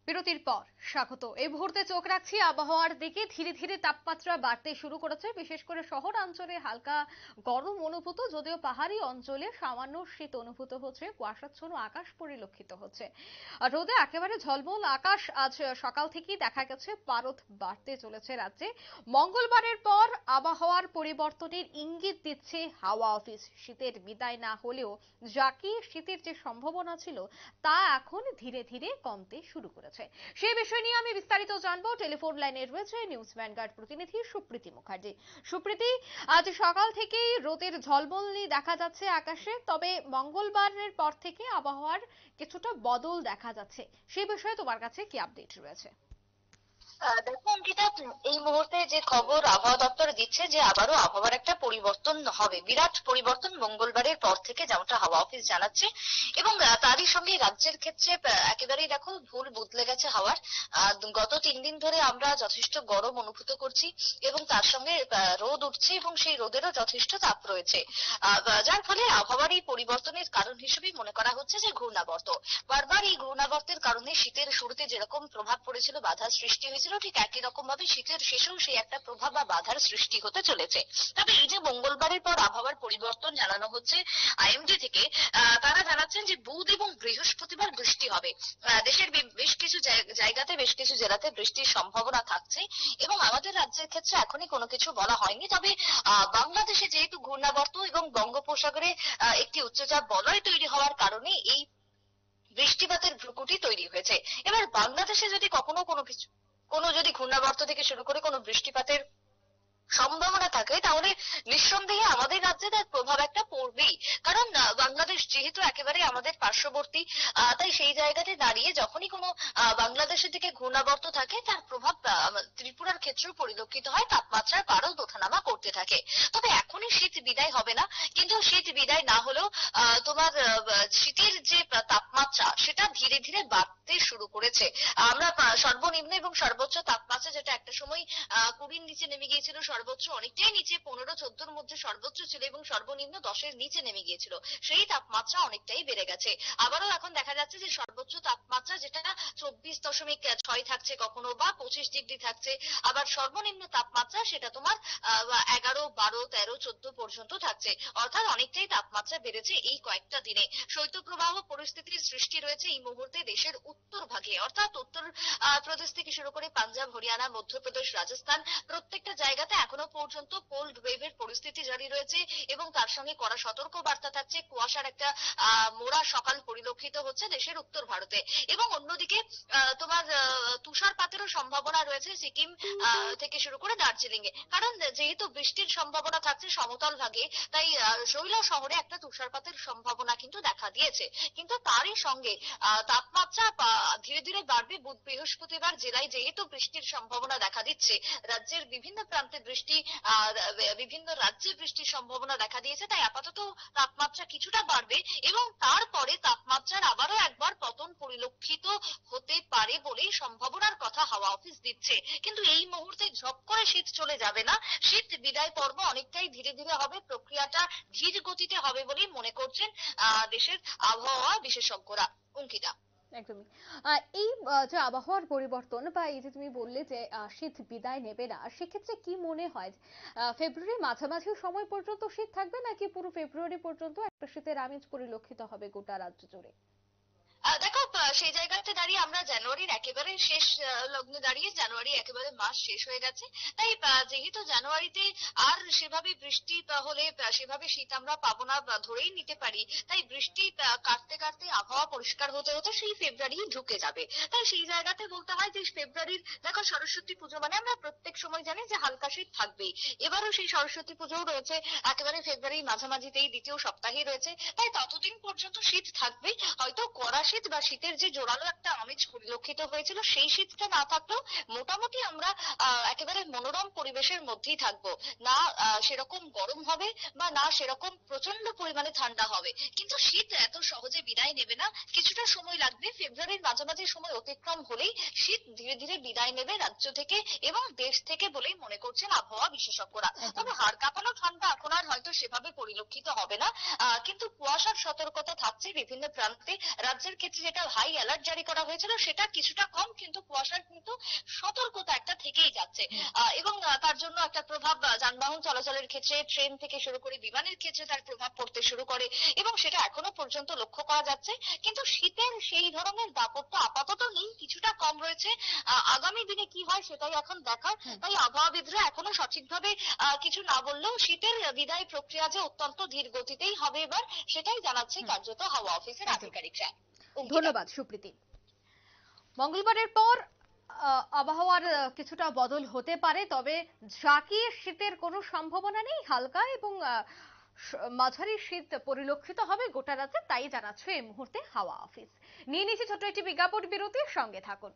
বিরতির পর স্বাগত। এই মুহূর্তে চোখ রাখছি আবহাওয়ার দিকে। ধীরে ধীরে তাপমাত্রা বাড়তে শুরু করেছে, বিশেষ করে শহর অঞ্চলে হালকা গরম অনুভূত, যদিও পাহাড়ি অঞ্চলে সামান্য শীত অনুভূত হচ্ছে। কুয়াশাচ্ছন্ন আকাশ পরিলক্ষিত হচ্ছে, আর রোদে একেবারে ঝলমল আকাশ। আজ সকাল থেকেই দেখা গেছে পারদ বাড়তে চলেছে রাজ্যে। মঙ্গলবারের পর আবহাওয়ার পরিবর্তনের ইঙ্গিত দিচ্ছে হাওয়া অফিস। শীতের বিদায় না হলেও জাঁকিয়ে শীতের যে সম্ভাবনা ছিল তা এখন ধীরে ধীরে কমতে শুরু করেছে। সেই বিষয় নিয়ে আমি বিস্তারিত জানবো। টেলিফোন লাইনে রয়েছে নিউজ ভ্যানগার্ড প্রতিনিধি সুপ্রীতি মুখার্জি। সুপ্রীতি, আজ সকাল থেকেই রোদের ঝলমল দেখা যাচ্ছে আকাশে, তবে মঙ্গলবারের পর থেকে আবহাওয়ার কিছুটা বদল দেখা যাচ্ছে। সেই বিষয়ে তোমার কাছে কি আপডেট রয়েছে? দেখো অঙ্কিতা, এই মুহূর্তে যে খবর আবহাওয়া দপ্তর দিচ্ছে যে আবারও আবহাওয়ার একটা পরিবর্তন হবে, বিরাট পরিবর্তন মঙ্গলবারের পর থেকে, যেমনটা হাওয়া অফিস জানাচ্ছে। এবং তারই সঙ্গে রাজ্যের ক্ষেত্রে একেবারেই দেখো ভুল বদলে গেছে হাওয়ার। গত 3 দিন ধরে আমরা যথেষ্ট গরম অনুভূত করছি এবং তার সঙ্গে রোদ উঠছে এবং সেই রোদেরও যথেষ্ট তাপ রয়েছে, যার ফলে আবহাওয়ার এই পরিবর্তনের কারণ হিসেবে মনে করা হচ্ছে যে ঘূর্ণাবর্ত। বারবার এই ঘূর্ণাবর্তের কারণে শীতের শুরুতে যেরকম প্রভাব পড়েছিল, বাধার সৃষ্টি হয়েছিল, ঠিক একই রকম ভাবে শীতের শেষেও সেই একটা প্রভাব বা বাধার সৃষ্টি হতে চলেছে। তবে এই যে মঙ্গলবারের পর আবহাওয়ার পরিবর্তন জানানো হচ্ছে আইএমডি থেকে, তারা জানাচ্ছেন যে বুধ এবং বৃহস্পতিবার বৃষ্টি হবে। দেশের বেশ কিছু জায়গাতে, বেশ কিছু জেলাতে বৃষ্টির সম্ভাবনা থাকছে এবং আমাদের রাজ্যের ক্ষেত্রে এখনই কোনো কিছু বলা হয়নি। তবে বাংলাদেশে যেহেতু ঘূর্ণাবর্ত এবং বঙ্গোপসাগরে একটি উচ্চচাপ বলয় তৈরি হওয়ার কারণে এই বৃষ্টিপাতের ভ্রুকুটি তৈরি হয়েছে। এবার বাংলাদেশে যদি কখনো কোনো যদি ঘূর্ণাবর্ত থেকে শুরু করে কোনো বৃষ্টিপাতের সম্ভাবনা থাকে, তাহলে নিঃসন্দেহে আমাদের রাজ্যে তার প্রভাব একটা পড়বেই। কারণ বাংলাদেশ যেহেতু একেবারে আমাদের পার্শ্ববর্তী, তাই সেই জায়গাতে দাঁড়িয়ে যখনই কোনো বাংলাদেশের দিকে ঘূর্ণাবর্ত থাকে, তার প্রভাব ত্রিপুরার ক্ষেত্রেও পরিলক্ষিত হয়, তাপমাত্রার পারদ ওঠানামা করতে থাকে। তবে এখনই শীত বিদায় হবে না, কিন্তু শীত বিদায় না হলেও তোমার শীতের যে তাপমাত্রা সেটা ধীরে ধীরে বাড়তে শুরু করেছে। আমরা সর্বনিম্ন এবং সর্বোচ্চ তাপমাত্রা, যেটা একটা সময় 20-র নিচে নেমে গিয়েছিল, সর্বোচ্চ অনেকটাই নিচে 15-14-র মধ্যে সর্বোচ্চ ছিল এবং সর্বনিম্ন 10-এর নিচে নেমে গিয়েছিল, সেই তাপমাত্রা অনেকটাই বেড়ে গেছে। আবারও এখন দেখা যাচ্ছে যে সর্বোচ্চ তাপমাত্রা যেটা 24.6 থাকছে, কখনো বা 25 ডিগ্রি থাকছে। আবার সর্বনিম্ন তাপমাত্রা সেটা তোমার 11, 12, 13, 14 পর্যন্ত থাকছে। অর্থাৎ অনেকটাই তাপমাত্রা বেড়েছে এই কয়েকটা দিনে। শৈত্যপ্রবাহ পরিস্থিতির সৃষ্টি রয়েছে এই মুহূর্তে দেশের উত্তর ভাগে, অর্থাৎ উত্তর প্রদেশ থেকে শুরু করে পাঞ্জাব, হরিয়ানা, মধ্যপ্রদেশ, রাজস্থান, প্রত্যেকটা জায়গাতে এখনো পর্যন্ত কোল্ড ওয়েভের পরিস্থিতি জারি রয়েছে এবং তার সঙ্গে কড়া সতর্ক বার্তা থাকছে। কুয়াশার একটা মোড়া সকাল পরিলক্ষিত হচ্ছে দেশের উত্তর ভারতে। এবং অন্যদিকে তোমার তুষারপাতেরও সম্ভাবনা রয়েছে সিকিম থেকে শুরু করে দার্জিলিং এ। কারণ যেহেতু বৃষ্টির সম্ভাবনা থাকছে সমতল ভাগে, তাই শৈলা শহরে একটা তুষারপাতের সম্ভাবনা কিন্তু দেখা দিয়েছে। কিন্তু তারই সঙ্গে তাপমাত্রা ধীরে ধীরে বাড়বে। বুধ বৃহস্পতিবার জেলায় যেহেতু বৃষ্টির সম্ভাবনা দেখা দিচ্ছে, রাজ্যের বিভিন্ন প্রান্তে বৃষ্টি, বিভিন্ন রাজ্যে বৃষ্টির সম্ভাবনা দেখা দিয়েছে, তাই আপাতত তাপমাত্রা কিছুটা বাড়বে এবং তারপরে তাপমাত্রার আবারও একবার পতন পরিলক্ষিত হতে পারে বলেই সম্ভাবনার কথা হাওয়া অফিস দিচ্ছে। কিন্তু এই মুহূর্তে ঝপ করে শীত চলে যাবে না, শীত বিদায় পর্ব অনেকটাই ধীরে ধীরে হবে, প্রক্রিয়াটা ধীর গতিতে হবে বলেই মনে করছেন দেশের আবহাওয়া বিশেষজ্ঞরা। অঙ্কিতা, একদমই। এই যে আবহাওয়ার পরিবর্তন বা এই যে তুমি বললে যে শীত বিদায় নেবে না, সেক্ষেত্রে কি মনে হয় ফেব্রুয়ারির মাঝামাঝি সময় পর্যন্ত শীত থাকবে, নাকি পুরো ফেব্রুয়ারি পর্যন্ত একটা শীতের আমেজ পরিলক্ষিত হবে গোটা রাজ্য জুড়ে? দেখো, সেই জায়গাতে দাঁড়িয়ে আমরা জানুয়ারির একেবারে শেষ লগ্নে দাঁড়িয়ে, জানুয়ারি একেবারে মাস শেষ হয়ে গেছে। তাই যেহেতু জানুয়ারিতে আর সেভাবে বৃষ্টি হলে সেভাবে শীত আমরা পাবো না ধরেই নিতে পারি, তাই বৃষ্টি কাটতে কাটতে আবহাওয়া পরিষ্কার হতে হতে সেই ফেব্রুয়ারি ঢুকে যাবে। তাই সেই জায়গাতে বলতে হয় যে ফেব্রুয়ারির, দেখো সরস্বতী পুজো মানে আমরা প্রত্যেক সময় জানি যে হালকা শীত থাকবেই। এবারও সেই সরস্বতী পুজোও রয়েছে একেবারে ফেব্রুয়ারির মাঝামাঝিতেই, দ্বিতীয় সপ্তাহে রয়েছে। তাই ততদিন পর্যন্ত শীত থাকবে। হয়তো কড়া শীত বা শীতের যে জোরালো একটা আমেজ পরিলক্ষিত হয়েছিল সেই শীতটা না থাকলেও মোটামুটি আমরা একেবারে মনোরম পরিবেশের মধ্যেই থাকবো। না সেরকম গরম হবে বা না সেরকম প্রচন্ড পরিমাণে ঠান্ডা হবে, কিন্তু শীত এত সহজে বিদায় নেবে না, কিছুটা সময় লাগবে। ফেব্রুয়ারির মাঝামাঝি সময় অতিক্রম হলেই শীত ধীরে ধীরে বিদায় নেবে রাজ্য থেকে এবং দেশ থেকে বলেই মনে করছেন আবহাওয়া বিশেষজ্ঞরা। তবে হাড় কাঁপানো ঠান্ডা এখন আর হয়তো সেভাবে পরিলক্ষিত হবে না, কিন্তু কুয়াশার সতর্কতা থাকছে বিভিন্ন প্রান্তে। রাজ্যের ক্ষেত্রে যেটা হাই হাই অ্যালার্ট জারি করা হয়েছিল সেটা কিছুটা কম, কিন্তু কুয়াশার কিন্তু সতর্কতা একটা থেকেই যাচ্ছে। এবং তার জন্য একটা প্রভাব যানবাহন চলাচলের ক্ষেত্রে, ট্রেন থেকে শুরু করে বিমানের ক্ষেত্রে তার প্রভাব পড়তে শুরু করে, এবং সেটা এখনো পর্যন্ত লক্ষ্য করা যাচ্ছে। কিন্তু শীতের সেই ধরনের দাপটটা আপাতত নেই, কিছুটা কম রয়েছে। আগামী দিনে কি হয় সেটাই এখন দেখার। তাই আবহাওয়াবিদরা এখনো সঠিকভাবে কিছু না বললেও শীতের বিদায় প্রক্রিয়া যে অত্যন্ত ধীর গতিতেই হবে এবার, সেটাই জানাচ্ছে কার্যত হাওয়া অফিসের একদম। আধিকারিকরা। অঙ্কিতা। ধন্যবাদ সুপ্রীতি। মঙ্গলবারের পর আবহাওয়ার কিছুটা বদল হতে পারে, তবে জাঁকিয়ে শীতের কোনো সম্ভাবনা নেই। হালকা এবং মাঝারি শীত পরিলক্ষিত হবে গোটা রাজ্যে, তাই জানাচ্ছে এই মুহূর্তে হাওয়া অফিস। নিয়ে নিচ্ছে ছোট্ট একটি বিজ্ঞাপন বিরতির সঙ্গে থাকুন।